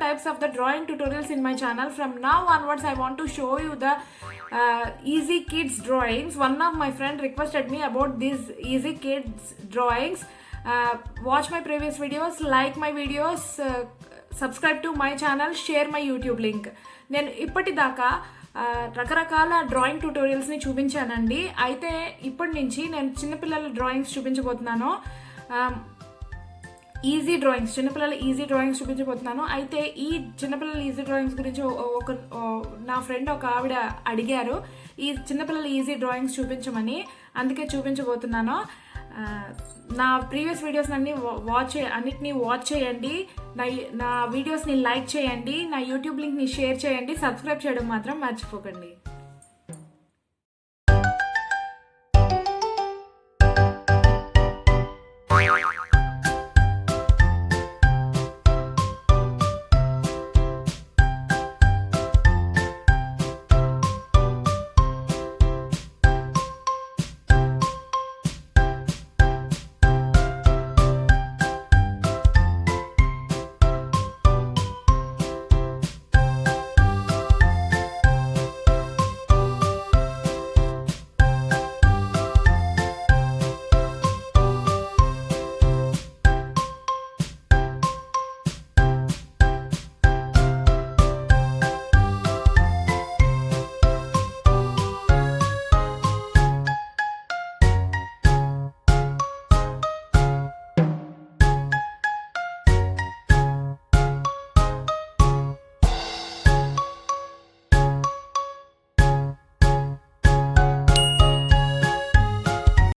types of the drawing tutorials in my channel. From now onwards I want to show you the easy kids drawings. One of my friend requested me about these easy kids drawings. Watch my previous videos, like my videos, subscribe to my channel, share my YouTube link. నేను ఇప్పటిదాకా రకరకాల drawing ట్యూటోరియల్స్ని చూపించానండి. అయితే ఇప్పటి నుంచి నేను చిన్నపిల్లల drawings చూపించబోతున్నాను. చిన్నపిల్లల ఈజీ డ్రాయింగ్స్ చూపించబోతున్నాను. అయితే ఈ చిన్నపిల్లల ఈజీ డ్రాయింగ్స్ గురించి నా ఫ్రెండ్ ఒక ఆవిడ అడిగారు ఈ చిన్నపిల్లల ఈజీ డ్రాయింగ్స్ చూపించమని, అందుకే చూపించబోతున్నాను. నా ప్రీవియస్ వీడియోస్ అన్నిటినీ వాచ్ చేయండి, నా వీడియోస్ని లైక్ చేయండి, నా యూట్యూబ్ లింక్ని షేర్ చేయండి, సబ్స్క్రైబ్ చేయడం మాత్రం మర్చిపోకండి.